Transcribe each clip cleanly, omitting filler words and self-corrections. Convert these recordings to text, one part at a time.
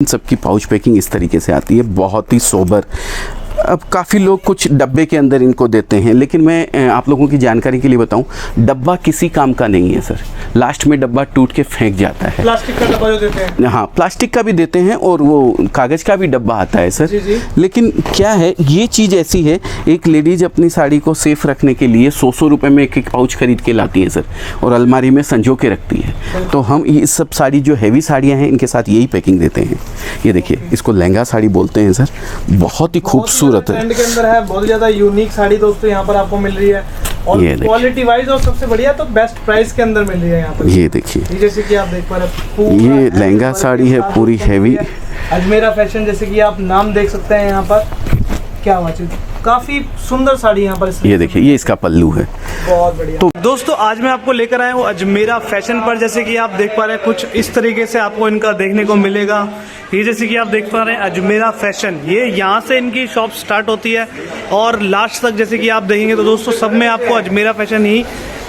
इन सबकी pouch packing इस तरीके से आती है, बहुत ही सोबर। अब काफ़ी लोग कुछ डब्बे के अंदर इनको देते हैं, लेकिन मैं आप लोगों की जानकारी के लिए बताऊं, डब्बा किसी काम का नहीं है सर। लास्ट में डब्बा टूट के फेंक जाता है। प्लास्टिक का डब्बा जो देते हैं, हाँ प्लास्टिक का भी देते हैं और वो कागज़ का भी डब्बा आता है सर। जी। लेकिन क्या है, ये चीज़ ऐसी है, एक लेडीज अपनी साड़ी को सेफ रखने के लिए 100 रुपये में एक पाउच खरीद के लाती है सर, और अलमारी में संजो के रखती है। तो हम ये सब साड़ी जो हैवी साड़ियाँ हैं इनके साथ यही पैकिंग देते हैं। ये देखिए, इसको लहंगा साड़ी बोलते हैं सर, बहुत ही खूबसूरत है, ट्रेंड के अंदर है, बहुत ज़्यादा यूनिक साड़ी दोस्तों यहाँ पर आपको मिल रही है, और क्वालिटी वाइज और सबसे बढ़िया तो बेस्ट प्राइस के अंदर मिल रही है यहाँ पर। ये देखिए, जैसे कि आप देख पा रहे हैं, ये लहंगा साड़ी है पूरी हैवी। अजमेरा फैशन, जैसे कि आप नाम देख सकते हैं यहाँ पर, क्या बात है, काफी सुंदर साड़ी यहाँ पर। ये देखिए, ये इसका पल्लू है, बहुत बढ़िया। तो दोस्तों आज मैं आपको लेकर आया हूँ अजमेरा फैशन पर। जैसे कि आप देख पा रहे हैं, कुछ इस तरीके से आपको इनका देखने को मिलेगा। ये जैसे कि आप देख पा रहे हैं अजमेरा फैशन, ये यहाँ से इनकी शॉप स्टार्ट होती है और लास्ट तक जैसे कि आप देखेंगे तो दोस्तों सब में आपको अजमेरा फैशन ही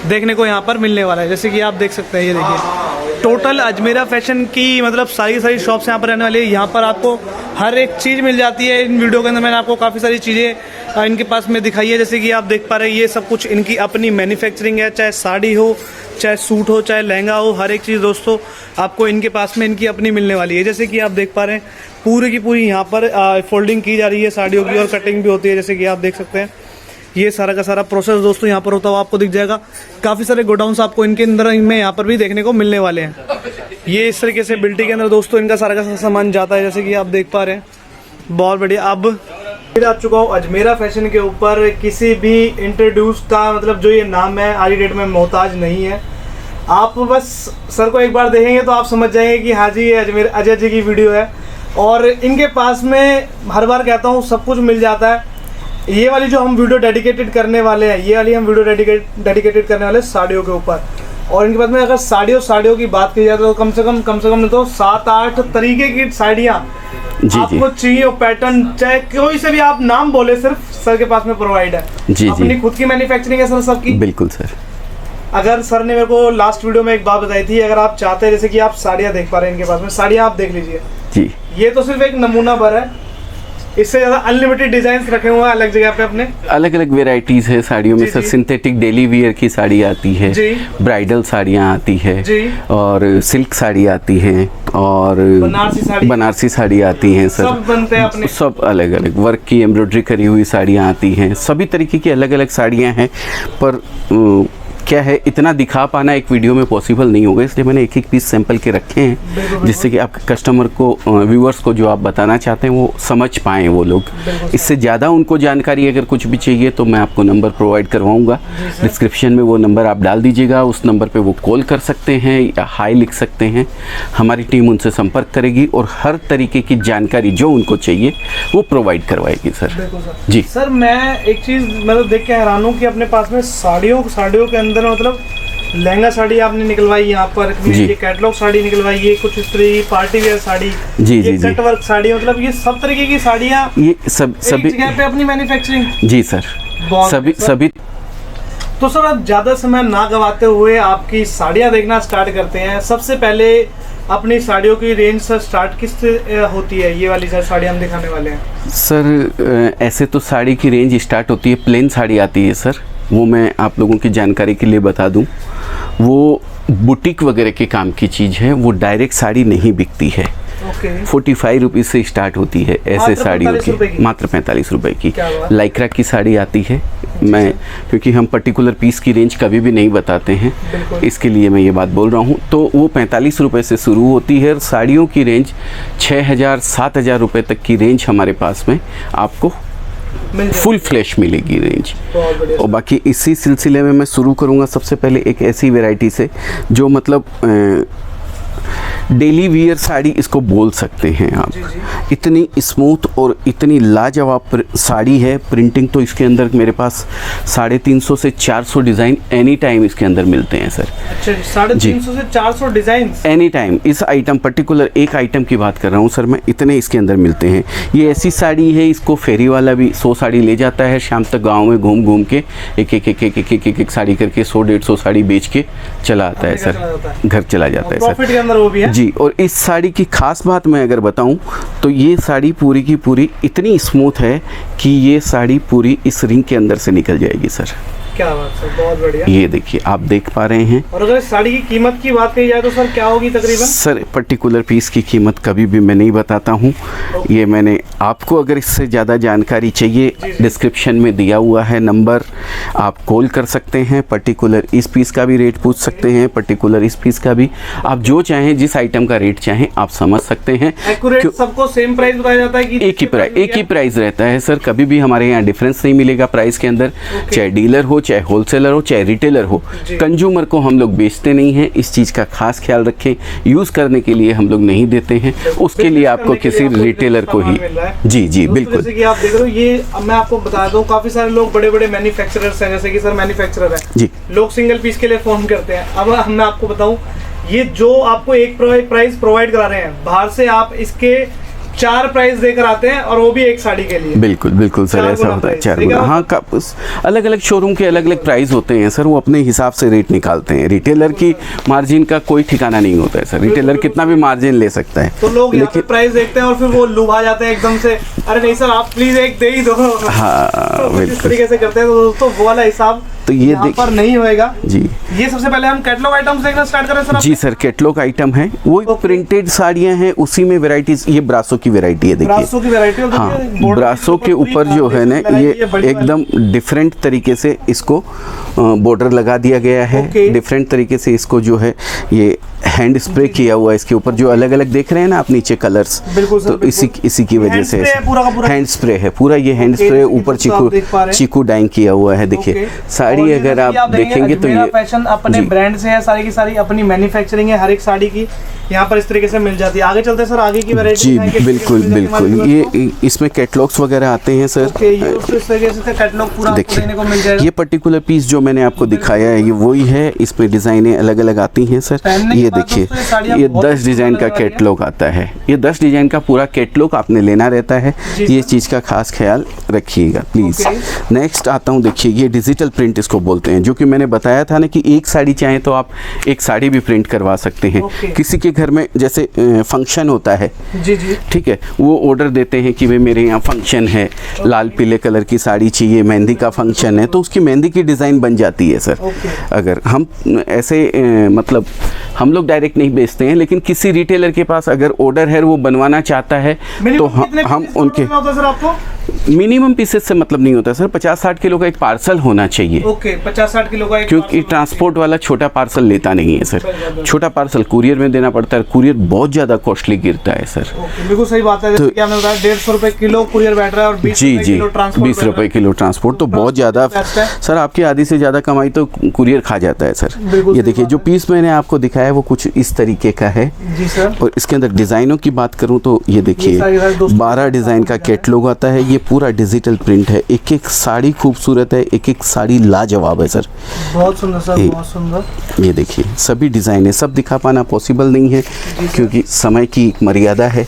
देखने को यहाँ पर मिलने वाला है। जैसे कि आप देख सकते हैं, ये देखिए टोटल अजमेरा फैशन की मतलब सारी शॉप्स यहाँ पर रहने वाली है। यहाँ पर आपको हर एक चीज़ मिल जाती है। इन वीडियो के अंदर मैंने आपको काफ़ी सारी चीज़ें इनके पास में दिखाई है। जैसे कि आप देख पा रहे हैं, ये सब कुछ इनकी अपनी मैन्युफैक्चरिंग है, चाहे साड़ी हो, चाहे सूट हो, चाहे लहंगा हो, हर एक चीज़ दोस्तों आपको इनके पास में इनकी अपनी मिलने वाली है। जैसे कि आप देख पा रहे हैं, पूरी की पूरी यहाँ पर फोल्डिंग की जा रही है साड़ियों की, और कटिंग भी होती है। जैसे कि आप देख सकते हैं, ये सारा का सारा प्रोसेस दोस्तों यहाँ पर होता हुआ आपको दिख जाएगा। काफ़ी सारे गोडाउन्स आपको इनके अंदर में यहाँ पर भी देखने को मिलने वाले हैं। ये इस तरीके से बिल्टी के अंदर दोस्तों इनका सारा का सारा सामान जाता है। जैसे कि आप देख पा रहे हैं, बहुत बढ़िया। अब फिर आ चुका हूँ अजमेरा फैशन के ऊपर। किसी भी इंट्रोड्यूस का मतलब जो ये नाम है आज की डेट में मोहताज नहीं है। आप बस सर को एक बार देखेंगे तो आप समझ जाएंगे कि हाँ जी, ये अजय जी की वीडियो है। और इनके पास में हर बार कहता हूँ सब कुछ मिल जाता है। ये वाली जो हम वीडियो डेडिकेटेड करने वाले हैं, ये वाली हम वीडियो डेडिकेटेड करने वाले साड़ियों के ऊपर। और इनके पास में अगर साड़ियों की बात की जाए तो कम से कम तो 7-8 तरीके की साड़ियाँ आपको चाहिए। पैटर्न चाहे कोई से भी आप नाम बोले, सिर्फ सर के पास में प्रोवाइड है। अपनी खुद की मैन्युफैक्चरिंग है सर सबकी। बिल्कुल सर। अगर सर ने मेरे को लास्ट वीडियो में एक बात बताई थी, अगर आप चाहते हैं, जैसे कि आप साड़ियाँ देख पा रहे हैं इनके पास में, साड़ियाँ आप देख लीजिए जी, ये तो सिर्फ एक नमूना भर है। इससे ज़्यादा अनलिमिटेड डिजाइन रखे हुए हैं अलग जगह पे अपने। अलग अलग वेराइटीज है साड़ियों में सर। सिंथेटिक डेली वियर की साड़ी आती है, ब्राइडल साड़ियाँ आती है, और सिल्क साड़ी आती है, और बनारसी साड़ी आती हैं सर। सब बनते हैं अपने, सब अलग अलग वर्क की एम्ब्रॉयडरी करी हुई साड़ियाँ आती हैं। सभी तरीके की अलग अलग साड़ियाँ हैं, पर क्या है, इतना दिखा पाना एक वीडियो में पॉसिबल नहीं होगा, इसलिए मैंने एक पीस सैंपल के रखे हैं, जिससे कि आपके कस्टमर को, व्यूअर्स को जो आप बताना चाहते हैं वो समझ पाएँ वो लोग। इससे ज़्यादा उनको जानकारी अगर कुछ भी चाहिए तो मैं आपको नंबर प्रोवाइड करवाऊँगा, डिस्क्रिप्शन में वो नंबर आप डाल दीजिएगा। उस नंबर पर वो कॉल कर सकते हैं या हाई लिख सकते हैं। हमारी टीम उनसे संपर्क करेगी और हर तरीके की जानकारी जो उनको चाहिए वो प्रोवाइड करवाएगी सर। जी सर, मैं एक चीज़ मतलब देख के हैरान हूँ कि अपने पास में साड़ियों के अंदर मतलब लहंगा साड़ी आपने निकलवाई यहाँ पर, ये कैटलॉग साड़ी निकलवाई, ये कुछ इस तरह पार्टी वेयर साड़ी, ये कट वर्क साड़ी, मतलब ये सब तरीके की साड़ियाँ, ये सभी जगह पे अपनी मैन्युफैक्चरिंग। जी सर, सभी। तो सर आप ज़्यादा समय ना गवाते हुए आपकी साड़ियाँ देखना स्टार्ट करते हैं। सबसे पहले अपनी साड़ियों की रेंज सर स्टार्ट किस से होती है? ये वाली सर साड़ी हम दिखाने वाले हैं सर। ऐसे तो साड़ी की रेंज स्टार्ट होती है, प्लेन साड़ी आती है सर, वो मैं आप लोगों की जानकारी के लिए बता दूं, वो बुटीक वगैरह के काम की चीज़ है, वो डायरेक्ट साड़ी नहीं बिकती है। 45 रुपीज़ से स्टार्ट होती है ऐसे साड़ियों की, मात्र 45 रुपये की। लाइक्रा की साड़ी आती है। मैं क्योंकि हम पर्टिकुलर पीस की रेंज कभी भी नहीं बताते हैं, इसके लिए मैं ये बात बोल रहा हूँ। तो वो 45 रुपये से शुरू होती है। साड़ियों की रेंज 6,000-7,000 रुपये तक की रेंज हमारे पास में आपको फुल फ्लैश मिलेगी रेंज। और बाकी इसी सिलसिले में मैं शुरू करूँगा सबसे पहले एक ऐसी वैरायटी से जो मतलब डेली वियर साड़ी इसको बोल सकते हैं आप। इतनी स्मूथ और इतनी लाजवाब साड़ी है। प्रिंटिंग तो इसके अंदर मेरे पास 350 से 400 डिज़ाइन एनी टाइम इसके अंदर मिलते हैं सर। अच्छा, 350 से 400 डिज़ाइन एनी टाइम। इस आइटम पर्टिकुलर एक आइटम की बात कर रहा हूँ सर मैं, इतने इसके अंदर मिलते हैं। ये ऐसी साड़ी है, इसको फेरी वाला भी 100 साड़ी ले जाता है, शाम तक गाँव में घूम घूम के एक साड़ी करके 100-150 साड़ी बेच के चला आता है सर, घर चला जाता है सर। प्रॉफिट के अंदर वो भी है। जी। और इस साड़ी की खास बात मैं अगर बताऊं तो ये साड़ी पूरी की पूरी इतनी स्मूथ है कि ये साड़ी पूरी इस रिंग के अंदर से निकल जाएगी सर। क्या बात है, बहुत बढ़िया। ये देखिए आप देख पा रहे हैं। और अगर इस साड़ी की कीमत की बात कही जाए तो सर क्या होगी तकरीबन? सर पर्टिकुलर पीस की कीमत कभी भी मैं नहीं बताता हूँ। ये मैंने आपको अगर इससे ज़्यादा जानकारी चाहिए डिस्क्रिप्शन में दिया हुआ है नंबर, आप कॉल कर सकते हैं। पर्टिकुलर इस पीस का भी रेट पूछ सकते हैं, पर्टिकुलर इस पीस का भी, आप जो चाहें जिस आइटम का रेट चाहें आप समझ सकते हैं। एक्यूरेट सबको सेम प्राइस बताया जाता है कि एक ही प्राइस रहता है सर। कभी भी हमारे यहाँ डिफरेंस नहीं मिलेगा प्राइस के अंदर, चाहे डीलर हो, चाहे होलसेलर हो, चाहे रिटेलर हो। कंज्यूमर को हम लोग बेचते नहीं हैं, इस चीज़ का खास ख्याल रखें। यूज़ करने के लिए हम लोग नहीं देते हैं, उसके लिए आपको किसी रिटेलर को ही। जी जी बिल्कुल। जैसे कि आप देख रहे हो, ये मैं आपको बता दूं, काफी सारे लोग बड़े बड़े मैन्युफैक्चरर्स हैं, जैसे कि सर मैन्युफैक्चरर है जी, लोग सिंगल पीस के लिए फोन करते हैं। अब मैं आपको बताऊं, ये जो आपको एक प्राइस प्रोवाइड करा रहे हैं, बाहर से आप इसके 4 प्राइस देकर आते हैं, और वो भी एक साड़ी के लिए। बिल्कुल बिल्कुल सर, ऐसा होता है 4 गुना। हाँ, अलग अलग शोरूम के अलग अलग प्राइस होते हैं सर, वो अपने हिसाब से रेट निकालते हैं। रिटेलर की मार्जिन का कोई ठिकाना नहीं होता है सर, रिटेलर कितना भी मार्जिन ले सकता है। तो लोग लेकिन प्राइस देखते हैं और फिर वो लुभा जाते हैं एकदम से, अरे नहीं सर आप प्लीज एक दे ही दो। हाँ तो इस तरीके से करते हैं। तो दोस्तों वो वाला हिसाब तो ये पर नहीं होएगा जी। ये सबसे पहले हम कैटलॉग आइटम्स देखना स्टार्ट करें सर। जी सर, कैटलॉग आइटम है, वो प्रिंटेड साड़ियां हैं, उसी में वैरायटीज। ये ब्रासो की वैरायटी है, देखिए ब्रासो की वैरायटी। हाँ, ब्रासो के ऊपर जो है ना, ये एकदम डिफरेंट तरीके से इसको बॉर्डर लगा दिया गया है। डिफरेंट तरीके से इसको जो है ये हैंड स्प्रे किया हुआ है इसके ऊपर, जो अलग अलग देख रहे हैं ना आप नीचे कलर्स, तो इसी की वजह से हैंड स्प्रे है पूरा। ये हैंड स्प्रे ऊपर चीकू डाइंग किया हुआ है। देखिए साड़ी अगर आप देखेंगे तो ये फैशन अपने ब्रांड से है, सारी की सारी अपनी मैन्युफैक्चरिंग है, हर एक साड़ी की यहाँ पर इस तरीके से मिल जाती है। आगे चलते हैं सर, आगे की वैरायटी। जी बिल्कुल बिल्कुल, ये इसमें कैटलॉग्स वगैरह आते हैं सर। इस तरीके से कैटलॉग पूरा देखने को मिल जाएगा। ये पर्टिकुलर पीस जो मैंने आपको दिखाया है ये वही है, इसमें डिजाइनें अलग अलग आती हैं सर। ये देखिए, ये 10 डिजाइन का कैटलॉग आता है। ये 10 डिजाइन का पूरा कैटलॉग आपने लेना रहता है, ये चीज़ का खास ख्याल रखिएगा प्लीज़। नेक्स्ट आता हूँ, देखिए ये डिजिटल प्रिंट इसको बोलते हैं, जो कि मैंने बताया था ना कि एक साड़ी चाहे तो आप एक साड़ी भी प्रिंट करवा सकते हैं। किसी के घर में जैसे फंक्शन होता है, जी जी ठीक है, वो ऑर्डर देते हैं कि भाई मेरे यहाँ फंक्शन है, लाल पीले कलर की साड़ी चाहिए, मेहंदी का फंक्शन है, तो उसकी मेहंदी की डिज़ाइन बन जाती है सर। अगर हम ऐसे मतलब हम लोग डायरेक्ट नहीं बेचते हैं, लेकिन किसी रिटेलर के पास अगर ऑर्डर है वो बनवाना चाहता है तो हम उनके मिनिमम पीसेस से मतलब नहीं होता सर, 50-60 किलो का एक पार्सल होना चाहिए। ओके, 50-60 किलो का एक, क्योंकि ट्रांसपोर्ट वाला छोटा पार्सल लेता नहीं है सर, छोटा पार्सल कुरियर में देना पड़ता है, कुरियर बहुत ज़्यादा कॉस्टली गिरता है सर। बिल्कुल सही बात है, जैसे कि आपने बताया 150 रुपए किलो कुरियर बैठ रहा है, और 20 रुपए किलो ट्रांसपोर्ट, तो बहुत ज़्यादा सर, आपकी आधी से ज़्यादा कमाई तो कुरियर खा जाता है सर। ये देखिए जो पीस मैंने आपको दिखाया वो कुछ इस तरीके का है जी सर। और इसके अंदर डिज़ाइनों की बात करूँ तो ये देखिए 12 डिज़ाइन का कैटलॉग आता है। ये पूरा डिजिटल प्रिंट है, एक एक साड़ी खूबसूरत है, एक एक साड़ी लाजवाब है सर। बहुत सुंदर सर, बहुत सुंदर। ये देखिए सभी डिज़ाइन है, सब दिखा पाना पॉसिबल नहीं है क्योंकि समय की एक मर्यादा है,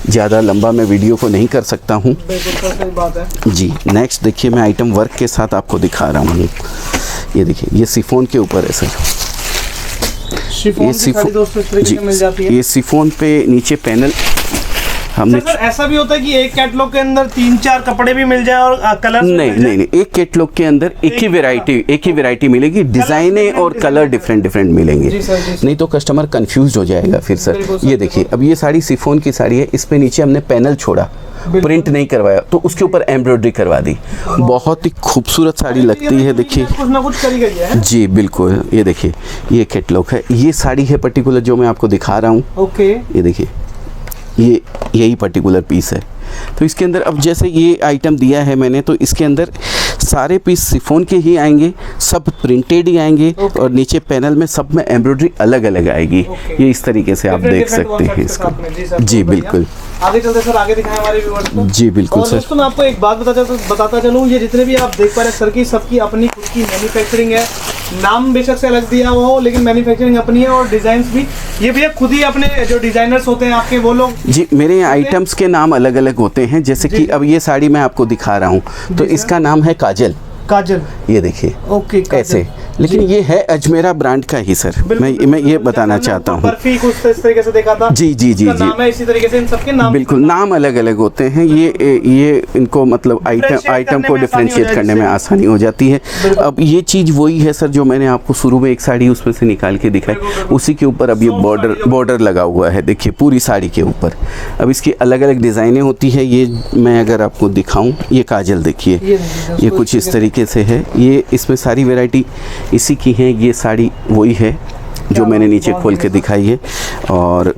ज़्यादा लंबा मैं वीडियो को नहीं कर सकता हूँ। सही बात है जी। नेक्स्ट देखिए मैं आइटम वर्क के साथ आपको दिखा रहा हूँ। ये देखिए ये सिफोन के ऊपर है सर, ये सिफोन पे नीचे पैनल हमने। सर ऐसा भी होता है कि एक कैटलॉग के अंदर 3-4 कपड़े भी मिल जाए और कलर नहीं, एक कैटलॉग के अंदर एक ही वैरायटी मिलेगी, डिजाइनें और कलर डिफरेंट मिलेंगे। नहीं तो कस्टमर कंफ्यूज हो जाएगा फिर सर। ये देखिए अब ये साड़ी सिफोन की साड़ी है, इस पे नीचे हमने पैनल छोड़ा, प्रिंट नहीं करवाया, तो उसके ऊपर एम्ब्रॉयडरी करवा दी, बहुत ही खूबसूरत साड़ी लगती है। देखिए कुछ ना कुछ करी गई है जी बिल्कुल। ये देखिए ये कैटलॉग है, ये साड़ी है पर्टिकुलर जो मैं आपको दिखा रहा हूँ। ओके, ये देखिए ये यही पर्टिकुलर पीस है। तो इसके अंदर अब जैसे ये आइटम दिया है मैंने, तो इसके अंदर सारे पीस सिफोन के ही आएंगे, सब प्रिंटेड ही आएंगे और नीचे पैनल में सब में एम्ब्रॉयडरी अलग अलग आएगी। ये इस तरीके से आप देख सकते हैं इसको। जी बिल्कुल। आगे चलते सर, आगे दिखाएं हमारे व्यूअर्स को। जी बिल्कुल सर। दोस्तों मैं आपको एक बात बताता चलूँ, ये जितने भी आप देख पा रहे हैं सर की सबकी अपनी खुद की मैन्युफैक्चरिंग है, नाम बेशक से अलग दिया हुआ हो लेकिन मैन्युफैक्चरिंग अपनी है, और डिजाइन्स भी ये भैया खुद ही अपने जो डिजाइनर्स होते हैं आपके वो लोग। जी मेरे आइटम्स के नाम अलग अलग होते हैं, जैसे कि अब ये साड़ी मैं आपको दिखा रहा हूँ तो इसका नाम है काजल। काजल, ये देखिए ओके ऐसे लेकिन ये है अजमेरा ब्रांड का ही सर। मैं ये बताना चाहता हूँ। बर्फी कुछ इस तरीके से देखा था। जी जी जी जी, नाम है इसी तरीके से, इन सबके नाम बिल्कुल नाम अलग अलग होते हैं। ये इनको मतलब आइटम को डिफरेंशिएट करने में आसानी हो जाती है। अब ये चीज़ वही है सर जो मैंने आपको शुरू में एक साड़ी उसमें से निकाल के दिखाई, उसी के ऊपर अब ये बॉर्डर लगा हुआ है, देखिए पूरी साड़ी के ऊपर। अब इसकी अलग अलग डिज़ाइनें होती है। ये मैं अगर आपको दिखाऊं, ये काजल देखिए, ये कुछ इस तरीके से है। ये इसमें सारी वैरायटी इसी की है। ये साड़ी वही है जो मैंने नीचे खोल के दिखाई है। और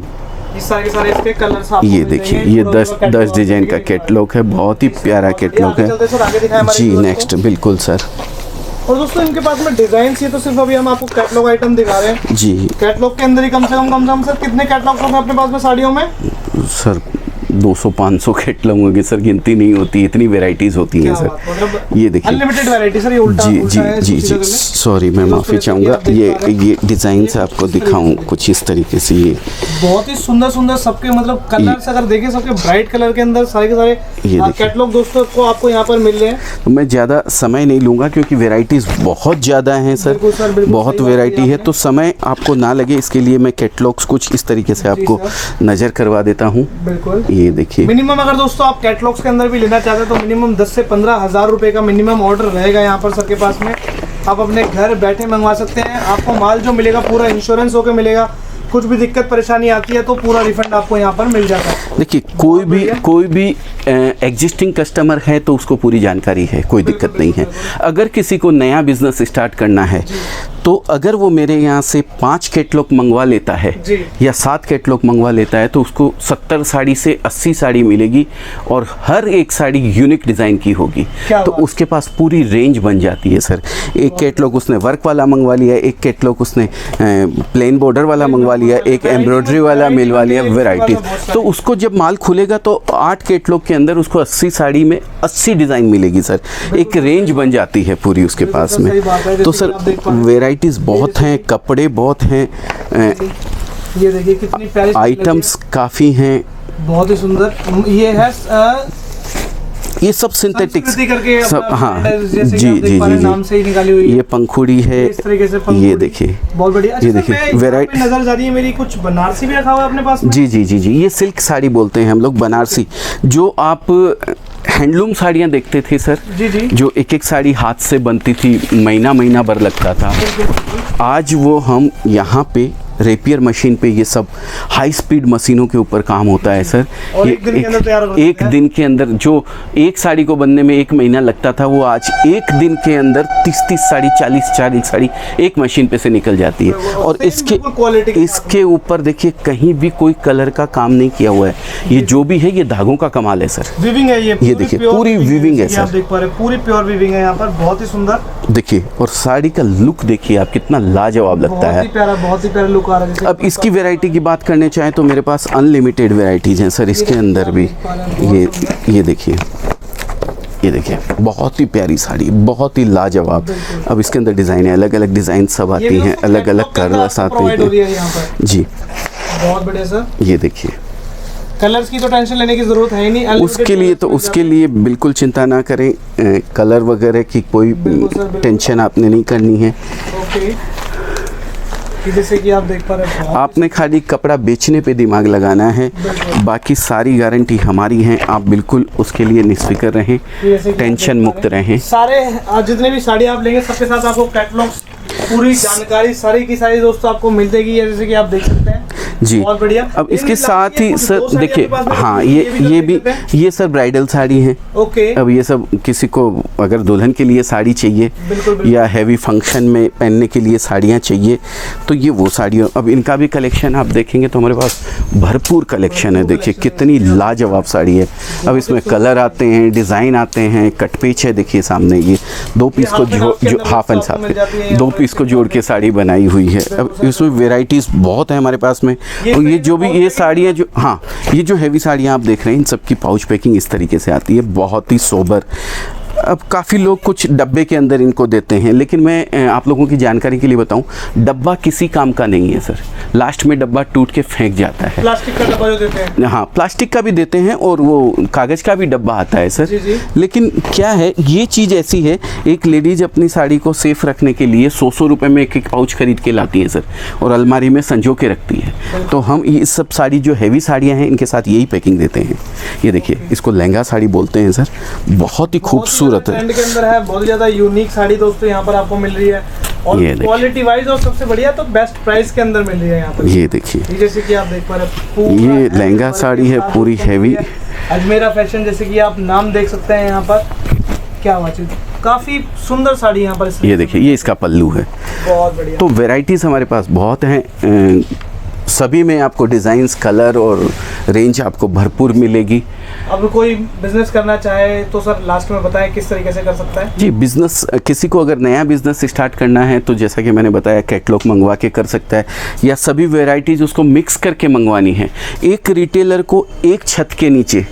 सारे इसके कलर्स आपको ये देखिए, ये 10 डिजाइन का कैटलॉग है, बहुत ही प्यारा कैटलॉग है जी। नेक्स्ट बिल्कुल सर। और दोस्तों इनके पास में डिजाइन ये तो सिर्फ अभी हम आपको कैटलॉग आइटम दिखा रहे हैं जी। कैटलॉग के अंदर ही कम से कम सर कितने कैटलॉग होंगे अपने पास में साड़ियों में? सर 200-500 कैटलॉग होंगे सर, गिनती नहीं होती, इतनी वेराइटीज होती हैं सर। मतलब ये देखिए अनलिमिटेड वैरायटी सर। ये उल्टा जी उल्टा जी है जी जी, सॉरी मैं माफ़ी चाहूँगा। ये डिज़ाइन से आपको दिखाऊं कुछ इस तरीके से। ये बहुत ही सुंदर सबके मतलब कलर्स अगर देखें सबके ब्राइट कलर के अंदर सारे के सारे कैटलॉग दोस्तों को आपको यहाँ पर मिल रहे हैं। तो मैं ज़्यादा समय नहीं लूँगा क्योंकि वेराइटीज़ बहुत ज़्यादा हैं सर, बहुत वेराइटी है, तो समय आपको ना लगे इसके लिए मैं कैटलॉग्स कुछ इस तरीके से आपको नज़र करवा देता हूँ। बिल्कुल, ये देखिए। मिनिमम अगर दोस्तों आप कैटलॉग्स के अंदर भी लेना चाहते हैं तो मिनिमम 10 से 15 हज़ार रुपए का मिनिमम ऑर्डर रहेगा यहाँ पर सर के पास में। आप अपने घर बैठे मंगवा सकते हैं। आपको माल जो मिलेगा पूरा इंश्योरेंस होकर मिलेगा। कुछ भी दिक्कत परेशानी आती है तो पूरा रिफंड आपको यहाँ पर मिल जाता है। देखिए कोई भी एग्जिस्टिंग कस्टमर है तो उसको पूरी जानकारी है, कोई दिक्कत नहीं है। अगर किसी को नया बिजनेस स्टार्ट करना है तो अगर वो मेरे यहाँ से 5 कैटलॉग मंगवा लेता है या 7 कैटलॉग मंगवा लेता है तो उसको 70 साड़ी से 80 साड़ी मिलेगी और हर एक साड़ी यूनिक डिज़ाइन की होगी। तो उसके पास पूरी रेंज बन जाती है सर। एक कैटलॉग उसने वर्क वाला मंगवा लिया, एक कैटलॉग उसने प्लेन बॉर्डर वाला मंगवा लिया, एक एम्ब्रॉयडरी वाला मिलवा लिया, वेराइटीज। तो उसको जब माल खुलेगा तो 8 कैटलॉग के अंदर उसको 80 साड़ी में 80 डिज़ाइन मिलेगी सर। एक रेंज बन जाती है पूरी उसके पास में। तो सर वेराइटीज़ बहुत हैं, कपड़े बहुत हैं, ये देखिए कितनी प्यारी आइटम्स काफ़ी हैं, बहुत ही सुंदर। ये है ये सब सिंथेटिक्स सब, हाँ जी जी जी नाम से ही निकाली हुई है। ये पंखुड़ी है इस तरीके से। ये देखिए बहुत बढ़िया। ये देखिए वेराइटी नजर जा रही है मेरी, कुछ बनारसी भी रखा हुआ है अपने पास में। जी जी जी जी, ये सिल्क साड़ी बोलते हैं हम लोग, बनारसी। जो आप हैंडलूम साड़ियाँ देखते थे सर जी जी, जो एक एक साड़ी हाथ से बनती थी, महीना भर लगता था, आज वो हम यहाँ पे रेपियर मशीन पे ये सब हाई स्पीड मशीनों के ऊपर काम होता है सर। और ये एक दिन के अंदर तैयार हो जाता है। एक दिन के अंदर जो एक साड़ी को बनने में 1 महीना लगता था वो आज एक दिन के अंदर 30 साड़ी 40 साड़ी एक मशीन पे से निकल जाती है। और इसके ऊपर देखिए कहीं भी कोई कलर का काम नहीं किया हुआ है। ये जो भी है ये धागों का कमाल है सर। वीविंग है ये देखिए पूरी वीविंग है सर, आप देख पा रहे हैं पूरी प्योर वीविंग है यहाँ पर, बहुत ही सुंदर। देखिए और साड़ी का लुक देखिए आप, कितना लाजवाब लगता है, बहुत ही प्यारा लुक आ रहा है। अब इसकी वैरायटी की बात करने चाहें तो मेरे पास अनलिमिटेड वैरायटीज हैं सर इसके अंदर भी। ये देखिए, ये देखिए बहुत ही प्यारी साड़ी, बहुत ही लाजवाब। अब इसके अंदर डिज़ाइन है, अलग अलग डिज़ाइन सब आती हैं, अलग अलग कलर्स आते हैं जी। बहुत बढ़िया सर। ये देखिए कलर्स की तो टेंशन लेने की जरूरत है ही नहीं। उसके लिए बिल्कुल चिंता ना करें, कलर वगैरह की कोई टेंशन आपने नहीं करनी है। जैसे कि आप देख पा रहे हैं, आपने खाली कपड़ा बेचने पे दिमाग लगाना है, बाकी सारी गारंटी हमारी है। आप बिल्कुल उसके लिए निश्चित रहें, टेंशन मुक्त रहें। सारे जितने भी साड़ी आप लेंगे सबके साथ आपको कैटलॉग पूरी जानकारी सारी की सारी दोस्तों आपको मिल जाएगी, जैसे कि आप देख सकते हैं जी। बहुत बढ़िया। अब इसके साथ ही सर देखिए, हाँ ये सर ब्राइडल साड़ी है। ओके। अब ये सब किसी को अगर दुल्हन के लिए साड़ी चाहिए या हैवी फंक्शन में पहनने के लिए साड़ियाँ चाहिए तो ये वो साड़ियाँ। अब इनका भी कलेक्शन आप देखेंगे तो हमारे पास भरपूर कलेक्शन है। देखिए कितनी लाजवाब साड़ी है। अब इसमें कलर आते हैं, डिज़ाइन आते हैं, कट पेच है। देखिए सामने ये 2 पीस को जो हाफ एंड हाफ 2 पीस को जोड़ के साड़ी बनाई हुई है। अब इसमें वेराइटीज़ बहुत है हमारे पास में। और ये जो भी ये साड़ियाँ जो, हाँ ये जो हैवी साड़ियाँ आप देख रहे हैं इन सब की पाउच पैकिंग इस तरीके से आती है, बहुत ही सोबर। अब काफ़ी लोग कुछ डब्बे के अंदर इनको देते हैं, लेकिन मैं आप लोगों की जानकारी के लिए बताऊं, डब्बा किसी काम का नहीं है सर। लास्ट में डब्बा टूट के फेंक जाता है। प्लास्टिक का डब्बा जो देते हैं, हाँ, प्लास्टिक का भी देते हैं और वो कागज़ का भी डब्बा आता है सर। जी जी। लेकिन क्या है, ये चीज़ ऐसी है, एक लेडीज अपनी साड़ी को सेफ रखने के लिए 100 रुपये में एक पाउच खरीद के लाती है सर, और अलमारी में संजो के रखती है। तो हम ये सब साड़ी जो हैवी साड़ियाँ हैं, इनके साथ यही पैकिंग देते हैं। ये देखिए, इसको लहंगा साड़ी बोलते हैं सर, बहुत ही खूबसूरत है। ट्रेंड के अंदर है, बहुत ज़्यादा यूनिक साड़ी दोस्तों यहाँ पर आपको मिल रही है, और ये देखिए। क्वालिटी वाइज और सबसे बढ़िया तो बेस्ट प्राइस के अंदर मिल रही है यहाँ पर। ये देखिए, ये जैसे कि आप देख पा रहे हैं, ये लहंगा साड़ी है, पूरी हैवी। अजमेरा फैशन, जैसे कि आप नाम देख सकते हैं यहाँ पर, क्या बात है, काफ़ी सुंदर साड़ी यहाँ पर। ये देखिए, ये इसका पल्लू है। बहुत बढ़िया। तो वैरायटीज़ हमारे पास बहुत हैं, सभी में आपको डिज़ाइंस, कलर और रेंज आपको भरपूर मिलेगी। अब कोई बिजनेस करना चाहे तो सर लास्ट में बताएं किस तरीके से कर सकता है। जी, बिज़नेस, किसी को अगर नया बिज़नेस स्टार्ट करना है तो जैसा कि मैंने बताया, कैटलॉग मंगवा के कर सकता है, या सभी वैरायटीज़ उसको मिक्स करके मंगवानी है। एक रिटेलर को एक छत के नीचे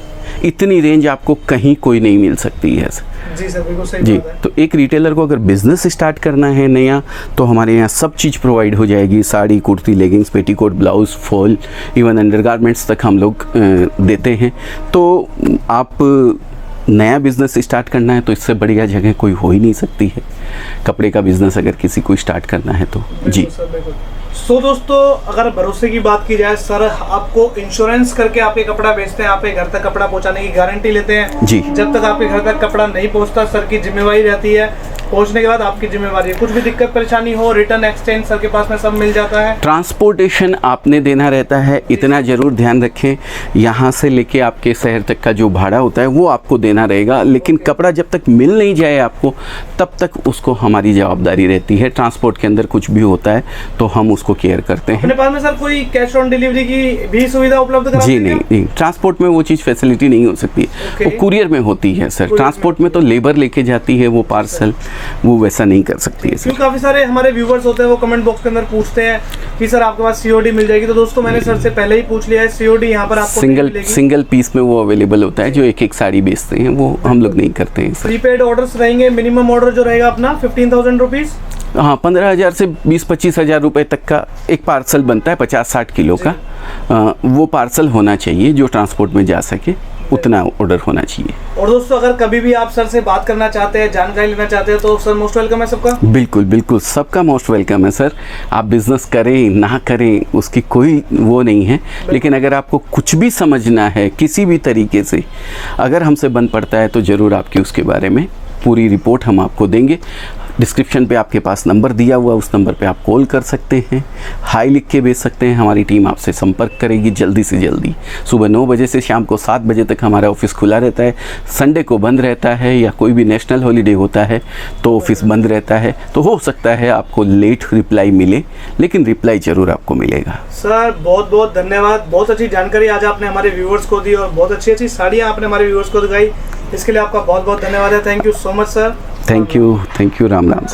इतनी रेंज आपको कहीं कोई नहीं मिल सकती है। जी सर, बिल्कुल सही जी, बात है। तो एक रिटेलर को अगर बिज़नेस स्टार्ट करना है नया, तो हमारे यहाँ सब चीज़ प्रोवाइड हो जाएगी। Sari, kurti, leggings, petticoat, blouse, fall, even undergarments तक हम लोग देते हैं। तो आप नया बिज़नेस स्टार्ट करना है तो इससे बढ़िया जगह कोई हो ही नहीं सकती है, कपड़े का बिज़नेस अगर किसी को स्टार्ट करना है तो। जी सो दोस्तों, अगर भरोसे की बात की जाए, सर आपको इंश्योरेंस करके आपके कपड़ा बेचते हैं, आपके घर तक कपड़ा पहुंचाने की गारंटी लेते हैं। जी। जब तक आपके घर तक कपड़ा नहीं पहुंचता, सर की जिम्मेवारी रहती है, पहुंचने के बाद आपकी जिम्मेवारी है। कुछ भी दिक्कत परेशानी हो, रिटर्न एक्सचेंज सर के पास में सब मिल जाता है। ट्रांसपोर्टेशन आपने देना रहता है, इतना ज़रूर ध्यान रखें। यहाँ से लेके आपके शहर तक का जो भाड़ा होता है वो आपको देना रहेगा, लेकिन कपड़ा जब तक मिल नहीं जाए आपको, तब तक उसको हमारी जवाबदारी रहती है। ट्रांसपोर्ट के अंदर कुछ भी होता है तो हम उसको केयर करते हैं। अपने पास में सर कोई कैश ऑन डिलीवरी की भी सुविधा उपलब्ध कराते जी हैं क्या? नहीं, ट्रांसपोर्ट में वो चीज़ फैसिलिटी नहीं हो सकती, वो कुरियर में होती है सर। ट्रांसपोर्ट में तो लेबर लेके जाती है वो पार्सल, वो वैसा नहीं कर सकती है सर। क्योंकि काफी सारे हमारे व्यूवर्स होते हैं, वो कमेंट बॉक्स के अंदर पूछते हैं कि सर आपके पास सीओडी मिल जाएगी। तो दोस्तों, मैंने सर से पहले ही पूछ लिया है, सीओडी यहाँ पर आपको सिंगल पीस में वो अवेलेबल होता है। जो एक एक साड़ी बेचते हैं वो हम लोग नहीं करते हैं सर। प्रीपेड ऑर्डर्स रहेंगे, मिनिमम ऑर्डर जो रहेगा अपना 15,000 रुपीज़। हाँ, 15,000 से 20-25 हज़ार रुपये तक का एक पार्सल बनता है, 50-60 किलो का। वो पार्सल होना चाहिए जो ट्रांसपोर्ट में जा सके, उतना ऑर्डर होना चाहिए। और दोस्तों, अगर कभी भी आप सर से बात करना चाहते हैं, जानकारी लेना चाहते हैं, तो सर मोस्ट वेलकम है सबका। बिल्कुल बिल्कुल, सबका मोस्ट वेलकम है सर। आप बिज़नेस करें ना करें उसकी कोई वो नहीं है, लेकिन अगर आपको कुछ भी समझना है किसी भी तरीके से, अगर हमसे बन पड़ता है तो ज़रूर आपकी उसके बारे में पूरी रिपोर्ट हम आपको देंगे। डिस्क्रिप्शन पे आपके पास नंबर दिया हुआ, उस नंबर पे आप कॉल कर सकते हैं, हाई लिख के भेज सकते हैं। हमारी टीम आपसे संपर्क करेगी जल्दी से जल्दी। सुबह 9 बजे से शाम को 7 बजे तक हमारा ऑफिस खुला रहता है। संडे को बंद रहता है, या कोई भी नेशनल हॉलीडे होता है तो ऑफिस बंद रहता है। तो हो सकता है आपको लेट रिप्लाई मिले, लेकिन रिप्लाई ज़रूर आपको मिलेगा। सर बहुत बहुत धन्यवाद, बहुत अच्छी जानकारी आज आपने हमारे व्यूवर्स को दी, और बहुत अच्छी अच्छी साड़ियाँ आपने हमारे व्यूवर्स को दिखाई। इसके लिए आपका बहुत बहुत धन्यवाद है। Thank you so much sir. Thank you Ram Ram.